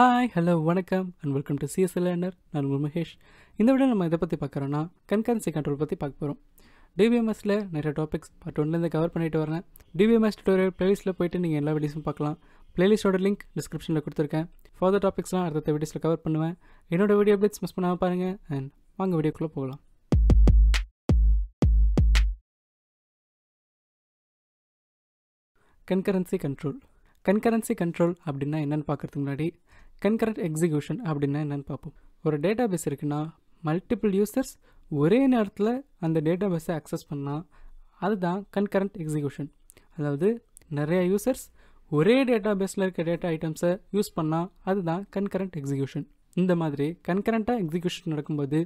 Hi hello வணக்கம் and welcome to CSL learner. நான் உங்கள் மகேஷ். இந்த வீடியோ நம்ம இதை பற்றி பார்க்குறோன்னா கன்கரன்சி கண்ட்ரோல் பற்றி பார்க்க போகிறோம். DBMSல நிறைய டாபிக்ஸ் பார்ட் 1லேருந்து கவர் பண்ணிட்டு வரேன். DBMS டியூட்டோரியல் பிளேலிஸ்ட்டில் போய்ட்டு நீங்கள் எல்லா வீடியோஸும் பார்க்கலாம். பிளேலிஸ்ட்டோட லிங்க் டிஸ்கிரிப்ஷனில் கொடுத்துருக்கேன். ஃபார்தர் டாபிக்ஸ்லாம் அடுத்த வீடியோஸில் கவர் பண்ணுவேன். என்னோட வீடியோ அப்டேட்ஸ் மிஸ் பண்ணாமல் பாருங்கள். அண்ட் வாங்க வீடியோக்குள்ளே போகலாம். கன்கரன்சி கண்ட்ரோல் அப்படின்னா என்னென்னு பார்க்குறதுக்கு முன்னாடி கன்கரண்ட் எக்ஸிக்யூஷன் அப்படின்னா என்னென்னு பார்ப்போம். ஒரு டேட்டா பேஸ் இருக்குன்னா மல்டிபிள் யூசர்ஸ் ஒரே நேரத்தில் அந்த டேட்டா பேஸை அக்சஸ் பண்ணால் அதுதான் கன்கரண்ட் எக்ஸிக்யூஷன். அதாவது நிறைய யூசர்ஸ் ஒரே டேட்டா பேஸில் இருக்க டேட்டா ஐட்டம்ஸை யூஸ் பண்ணால் அதுதான் கன்கரண்ட் எக்ஸிக்யூஷன். இந்த மாதிரி கன்கரண்ட்டாக எக்ஸிக்யூஷன் நடக்கும்போது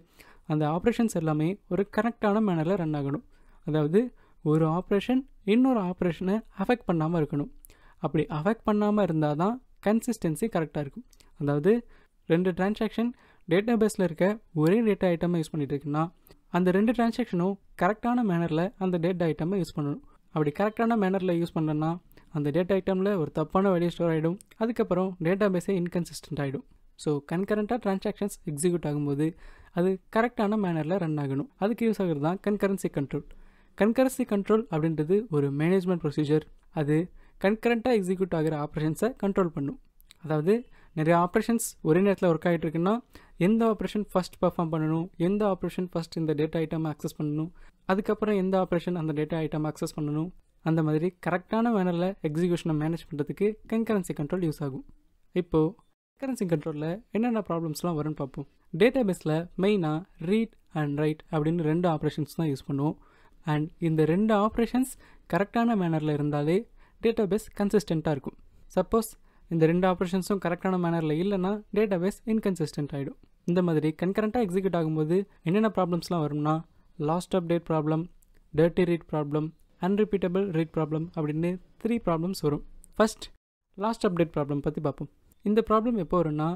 அந்த ஆப்ரேஷன்ஸ் எல்லாமே ஒரு கரெக்டான மேனரில் ரன் ஆகணும். அதாவது ஒரு ஆப்ரேஷன் இன்னொரு ஆப்ரேஷனை அஃபெக்ட் பண்ணாமல் இருக்கணும். அப்படி அஃபெக்ட் பண்ணாமல் இருந்தால் தான் கன்சிஸ்டன்சி கரெக்டாக இருக்கும். அதாவது ரெண்டு டிரான்சாக்ஷன் டேட்டா பேஸில் இருக்க ஒரே டேட்டா ஐட்டமை யூஸ் பண்ணிட்டு இருக்குன்னா அந்த ரெண்டு டிரான்சாக்ஷனும் கரெக்டான மேனரில் அந்த டேட்டா ஐட்டமை யூஸ் பண்ணணும். அப்படி கரெக்டான மேனரில் யூஸ் பண்ணோன்னா அந்த டேட்டா ஐட்டமில் ஒரு தப்பான வேல்யூ ஸ்டோர் ஆகிடும். அதுக்கப்புறம் டேட்டா பேஸே இன்கன்சிஸ்டன்ட் ஆகிடும். ஸோ கன்கரண்ட்டாக டிரான்சாக்ஷன்ஸ் எக்ஸிக்யூட் ஆகும்போது அது கரெக்டான மேனரில் ரன் ஆகணும். அதுக்கு யூஸ் ஆகிறது தான் கன்கரன்சி கண்ட்ரோல். கன்கரன்சி கண்ட்ரோல் அப்படின்றது ஒரு மேனேஜ்மெண்ட் ப்ரொசீஜர். அது கன்கரண்ட்டாக எக்ஸிக்யூட் ஆகிற ஆப்ரேஷன்ஸை கண்ட்ரோல் பண்ணும். அதாவது நிறைய ஆப்ரேஷன்ஸ் ஒரே நேரத்தில் ஒர்க் ஆகிட்டு இருக்குன்னா எந்த ஆப்ரேஷன் ஃபஸ்ட் பர்ஃபார்ம் பண்ணணும், எந்த ஆப்ரேஷன் ஃபஸ்ட் இந்த டேட்டா ஐட்டம் ஆக்சஸ் பண்ணணும், அதுக்கப்புறம் எந்த ஆப்ரேஷன் அந்த டேட்டா ஐட்டம் ஆக்சஸ் பண்ணணும், அந்த மாதிரி கரெக்டான மேனரில் எக்ஸிக்யூஷனை மேனேஜ் பண்ணுறதுக்கு கன்கரன்சி கண்ட்ரோல் யூஸ் ஆகும். இப்போது கன்கரன்சி கண்ட்ரோலில் என்னென்ன ப்ராப்ளம்ஸ்லாம் வரும்னு பார்ப்போம். டேட்டா பேஸில் மெயினாக ரீட் அண்ட் ரைட் அப்படின்னு ரெண்டு ஆப்ரேஷன்ஸ் தான் யூஸ் பண்ணுவோம். அண்ட் இந்த ரெண்டு ஆப்ரேஷன்ஸ் கரெக்டான மேனரில் இருந்தாலே டேட்டா பேஸ் கன்சிஸ்டண்ட்டாக இருக்கும். சப்போஸ் இந்த ரெண்டு ஆப்ரேஷன்ஸும் கரெக்டான மேனரில் இல்லைன்னா டேட்டா பேஸ் இன்கன்சிஸ்டன்ட் ஆகிடும். இந்த மாதிரி கன்கரண்ட்டாக எக்ஸிக்யூட் ஆகும்போது என்னென்ன ப்ராப்ளம்ஸ்லாம் வரும்னா lost update problem, dirty read problem, unrepeatable read problem அப்படின்னு 3 ப்ராப்ளம்ஸ் வரும். ஃபர்ஸ்ட் லாஸ்ட் அப்டேட் ப்ராப்ளம் பற்றி பார்ப்போம். இந்த ப்ராப்ளம் எப்போ வரும்னா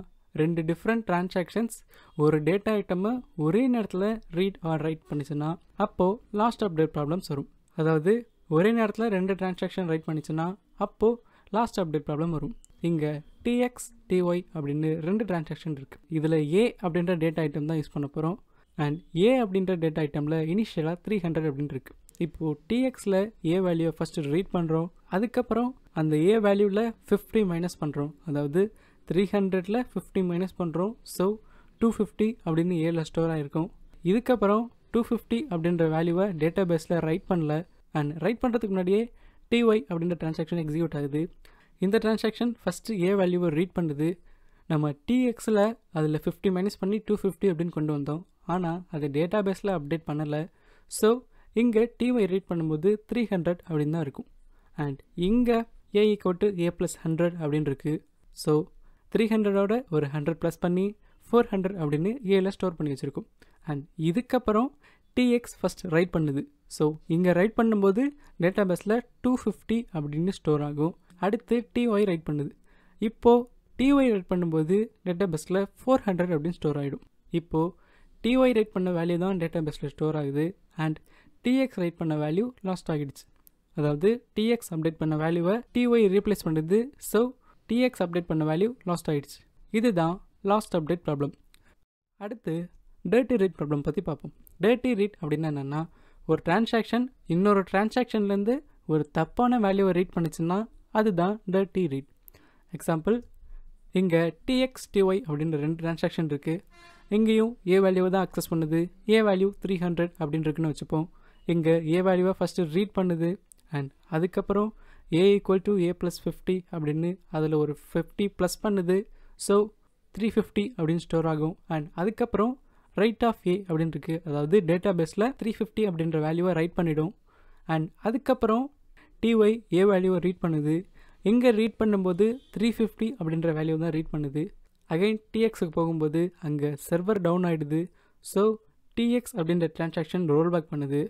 ரெண்டு டிஃப்ரெண்ட் டிரான்சாக்ஷன்ஸ் ஒரு டேட்டா ஐட்டமை ஒரே நேரத்தில் ரீட் ஆர் ரைட் பண்ணிச்சுன்னா அப்போது லாஸ்ட் அப்டேட் ப்ராப்ளம்ஸ் வரும். அதாவது ஒரே நேரத்தில் ரெண்டு டிரான்சாக்ஷன் ரைட் பண்ணிச்சுன்னா அப்போது லாஸ்ட் அப்டேட் ப்ராப்ளம் வரும். இங்கே TX TY அப்படின்னு ரெண்டு டிரான்சாக்ஷன் இருக்குது. இதில் A அப்படின்ற டேட்டா ஐட்டம் தான் யூஸ் பண்ண போகிறோம். அண்ட் A அப்படின்ற டேட்டா ஐட்டமில் இனிஷியலாக 300 அப்படின்னு இருக்குது. இப்போது TXல A வேல்யூவை ஃபஸ்ட்டு ரீட் பண்ணுறோம். அதுக்கப்புறம் அந்த A வேல்யூவில் 50 மைனஸ் பண்ணுறோம். அதாவது 300ல் 50 மைனஸ் பண்ணுறோம். ஸோ 250 அப்படின்னு Aல ஸ்டோர் ஆகிருக்கும். இதுக்கப்புறம் 250 அப்படின்ற வேல்யூவை டேட்டா பேஸில் ரைட் பண்ணல. அண்ட் ரைட் பண்ணுறதுக்கு முன்னாடியே TY அப்படின்ற டிரான்சாக்ஷன் எக்ஸிக்யூட் ஆகுது. இந்த டிரான்சாக்ஷன் ஃபஸ்ட்டு A வேல்யூவை ரீட் பண்ணுது. நம்ம TXல அதில் 50 மைனஸ் பண்ணி 250 அப்படின்னு கொண்டு வந்தோம். ஆனால் அது டேட்டா பேஸில் அப்டேட் பண்ணலை. ஸோ இங்கே TY ரீட் பண்ணும்போது 300 அப்படின்னு தான் இருக்கும். அண்ட் இங்கே A = A + 100 அப்படின்னு இருக்குது. ஸோ 300ஓட ஒரு 100 ப்ளஸ் பண்ணி 400 அப்படின்னு Aல ஸ்டோர் பண்ணி வச்சுருக்கோம். அண்ட் இதுக்கப்புறம் TX ஃபஸ்ட் ரைட் பண்ணுது. ஸோ இங்கே ரைட் பண்ணும்போது டேட்டா பேஸில் 250 அப்படின்னு ஸ்டோர் ஆகும். அடுத்து TY ரைட் பண்ணுது. இப்போது TY ரைட் பண்ணும்போது டேட்டா பேஸில் 400 அப்படின்னு ஸ்டோர் ஆகிடும். இப்போது TY ரைட் பண்ண வேல்யூ தான் டேட்டா பேஸில் ஸ்டோர் ஆகுது. அண்ட் TX ரைட் பண்ண வேல்யூ லாஸ்ட் ஆகிடுச்சு. அதாவது TX அப்டேட் பண்ண வேல்யூவை TY ரீப்ளேஸ் பண்ணுது. ஸோ TX அப்டேட் பண்ண வேல்யூ லாஸ்ட் ஆகிடுச்சு. இதுதான் லாஸ்ட் அப்டேட் ப்ராப்ளம். அடுத்து டர்ட்டி ரீட் ப்ராப்ளம் பற்றி பார்ப்போம். டர்ட்டி ரீட் அப்படின்னா என்னென்னா ஒரு டிரான்சாக்ஷன் இன்னொரு டிரான்சாக்ஷன்லேருந்து ஒரு தப்பான வேல்யூவை ரீட் பண்ணிச்சுன்னா அதுதான் டர்ட்டி ரீட். எக்ஸாம்பிள் இங்கே TX TY அப்படின்ற ரெண்டு டிரான்சாக்ஷன் இருக்குது. இங்கேயும் A வேல்யூவை தான் அக்சஸ் பண்ணுது. A வேல்யூ 300 அப்படின்னு இருக்குன்னு வச்சுப்போம். இங்கே A வேல்யூவை ஃபஸ்ட்டு ரீட் பண்ணுது. அண்ட் அதுக்கப்புறம் A = A + 50 அப்படின்னு அதில் ஒரு 50 ப்ளஸ் பண்ணுது. ஸோ 350 அப்படின்னு ஸ்டோர் ஆகும். அண்ட் அதுக்கப்புறம் ரைட் ஆஃப் A அப்படின்னு இருக்குது. அதாவது டேட்டா பேஸில் 350 அப்படின்ற வேல்யூவை ரைட் பண்ணிடும். அண்ட் அதுக்கப்புறம் TY A வேல்யூவை ரீட் பண்ணுது. இங்கே ரீட் பண்ணும்போது 350 அப்படின்ற வேல்யூ தான் ரீட் பண்ணுது. அகைன் TXக்கு போகும்போது அங்கே சர்வர் டவுன் ஆகிடுது. ஸோ TX அப்படின்ற டிரான்சாக்ஷன் ரோல் பேக் பண்ணுது.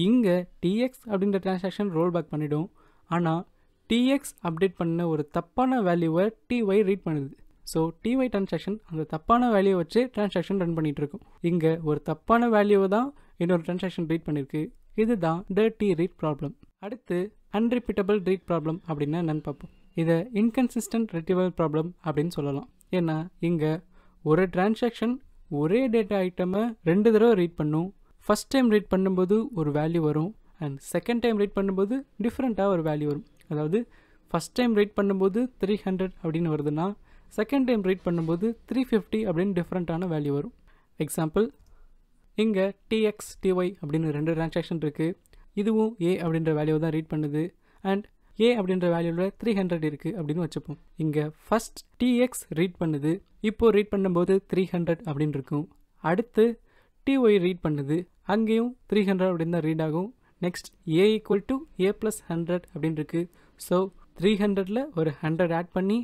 இங்கே TX அப்படின்ற டிரான்சாக்ஷன் ரோல் பேக் பண்ணிடும். ஆனால் TX அப்டேட் பண்ண ஒரு தப்பான வேல்யூவை TY ரீட் பண்ணுது. ஸோ TY டிரான்சாக்ஷன் அந்த தப்பான வேல்யூவை வச்சு டிரான்சாக்ஷன் ரன் பண்ணிகிட்டு இருக்கும். இங்கே ஒரு தப்பான வேல்யூவை தான் இன்னொரு டிரான்சாக்ஷன் ரீட் பண்ணியிருக்கு. இதுதான் டர்ட்டி ரீட் ப்ராப்ளம். அடுத்து அன்ரிப்பீட்டபிள் ரீட் ப்ராப்ளம் அப்படின்னா என்னென்னு பார்ப்போம். இதை இன்கன்சிஸ்டன்ட் ரிட்ரீவல் ப்ராப்ளம் அப்படின்னு சொல்லலாம். ஏன்னா இங்கே ஒரு டிரான்சாக்ஷன் ஒரே டேட்டா ஐட்டமை 2 தடவை ரீட் பண்ணும். ஃபஸ்ட் டைம் ரீட் பண்ணும்போது ஒரு வேல்யூ வரும் அண்ட் செகண்ட் டைம் ரீட் பண்ணும்போது டிஃப்ரெண்ட்டாக ஒரு வேல்யூ வரும். அதாவது ஃபஸ்ட் டைம் ரீட் பண்ணும்போது 300 அப்படின்னு வருதுன்னா செகண்ட் டைம் ரீட் பண்ணும்போது 350 அப்படின்னு டிஃப்ரெண்ட்டான வேல்யூ வரும். எக்ஸாம்பிள், இங்கே டிஎக்ஸ் டிஒய் அப்படின்னு 2 டிரான்சாக்ஷன் இருக்குது. இதுவும் ஏ அப்படின்ற வேல்யூவை தான் ரீட் பண்ணுது அண்ட் ஏ அப்படின்ற வேல்யூவில் 300 இருக்குது அப்படின்னு வச்சுப்போம். இங்கே ஃபஸ்ட் டிஎக்ஸ் ரீட் பண்ணுது, இப்போது ரீட் பண்ணும்போது 300 அப்படின்னு இருக்கும். அடுத்து டிஒய் ரீட் பண்ணுது, அங்கேயும் 300 அப்படின்னு தான் ரீட் ஆகும். Next A equal to A plus 100 அப்படின்னு இருக்குது. ஸோ 300ல் ஒரு 100 ஆட் பண்ணி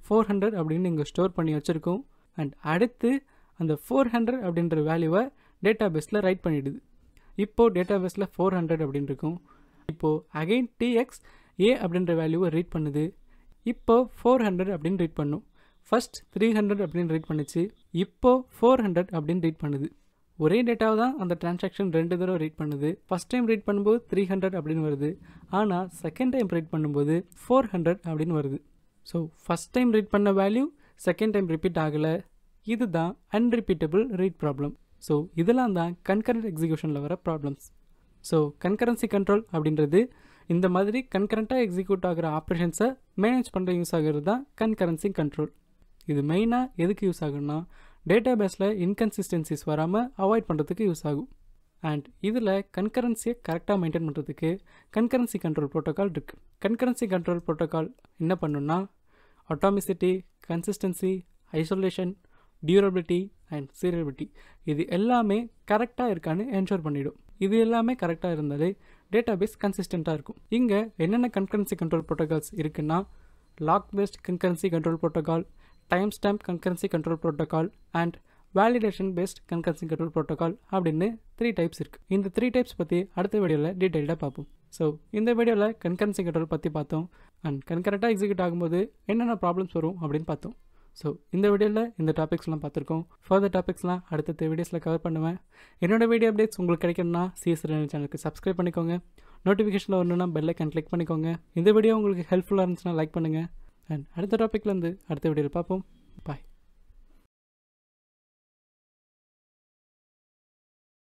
400 அப்படின்னு இங்கே ஸ்டோர் பண்ணி வச்சுருக்கோம். அண்ட் அடுத்து அந்த 400 அப்படின்ற வேல்யூவை டேட்டா பேஸில் ரைட் பண்ணிவிடுது. இப்போது டேட்டா பேஸில் 400 அப்படின்னு இருக்கும். இப்போது அகெயின் டிஎக்ஸ் ஏ அப்படின்ற வேல்யூவை ரீட் பண்ணுது, இப்போது 400 அப்படின்னு ரீட் பண்ணும். ஃபஸ்ட் 300 அப்படின்னு ரீட் பண்ணிச்சு, இப்போது 400 அப்படின்னு ரீட் பண்ணுது. ஒரே டேட்டாவை தான் அந்த டிரான்சாக்ஷன் 2 தடவை ரீட் பண்ணுது. ஃபஸ்ட் டைம் ரீட் பண்ணும்போது 300 அப்படின்னு வருது, ஆனால் செகண்ட் டைம் ரீட் பண்ணும்போது 400 அப்படின்னு வருது. ஸோ ஃபஸ்ட் டைம் ரீட் பண்ண வேல்யூ செகண்ட் டைம் ரிப்பீட் ஆகலை. இதுதான் அன்ரிப்பீட்டபிள் ரீட் ப்ராப்ளம். ஸோ இதெல்லாம் தான் கன்கரண்ட் எக்ஸிக்யூஷனில் வர ப்ராப்ளம்ஸ். ஸோ கன்கரன்சி கண்ட்ரோல் அப்படின்றது இந்த மாதிரி கன்கரண்ட்டாக எக்ஸிக்யூட் ஆகிற ஆப்ரேஷன்ஸை மேனேஜ் பண்ணுற யூஸ் ஆகிறது தான் கன்கரன்சி கண்ட்ரோல். இது மெயினாக எதுக்கு யூஸ் ஆகும்னா டேட்டா பேஸில் இன்கன்சிஸ்டன்சிஸ் வராமல் அவாய்ட் பண்ணுறதுக்கு யூஸ் ஆகும். அண்ட் இதில் கன்கரன்சியை கரெக்டாக மெயின்டைன் பண்ணுறதுக்கு கன்கரன்சி கண்ட்ரோல் ப்ரோட்டோக்கால் இருக்குது. கன்கரன்சி கண்ட்ரோல் ப்ரோட்டோக்கால் என்ன பண்ணுன்னா atomicity, consistency, isolation, durability and serializability இது எல்லாமே கரெக்டாக இருக்கான்னு என்ஷோர் பண்ணிவிடும். இது எல்லாமே கரெக்டாக இருந்தாலே டேட்டா பேஸ் கன்சிஸ்டண்ட்டாக இருக்கும். இங்கே என்னென்ன கன்கரன்சி கண்ட்ரோல் ப்ரோட்டோகால்ஸ் இருக்குன்னா lock based concurrency control protocol, time stamp concurrency control protocol and validation based concurrency control protocol அப்படின்னு 3 டைப்ஸ் இருக்குது. இந்த 3 டைப்ஸ் பற்றி அடுத்த வீடியோவில் டீட்டெயில்டாக பார்ப்போம். ஸோ இந்த வீடியோவில் கன்கரன்சி கண்ட்ரோல் பற்றி பார்த்தோம் அண்ட் கன்கரண்ட்டாக எக்ஸிக்யூட் ஆகும்போது என்னென்ன ப்ராப்ளம்ஸ் வரும் அப்படின்னு பார்த்தோம். ஸோ இந்த வீடியோவில் இந்த டாபிக்ஸ்லாம் பார்த்துருக்கோம். ஃபர்தர் டாபிக்ஸ்லாம் அடுத்த வீடியோஸில் கவர் பண்ணுவேன். என்னோட வீடியோ அப்டேட்ஸ் உங்களுக்கு கிடைக்கணும்னா சிஎஸ்ஆர் சேனலுக்கு சப்ஸ்கிரைப் பண்ணிக்கோங்க. நோட்டிஃபிகேஷனில் வரணும்னா பெல் ஐக்கன் கிளிக் பண்ணிக்கோங்க. இந்த வீடியோ உங்களுக்கு ஹெல்ப்ஃபுல்லாக இருந்துச்சுன்னா லைக் பண்ணுங்கள். அண்ட் அடுத்த டாப்பிக்லேருந்து அடுத்த வீடியோவில் பார்ப்போம்.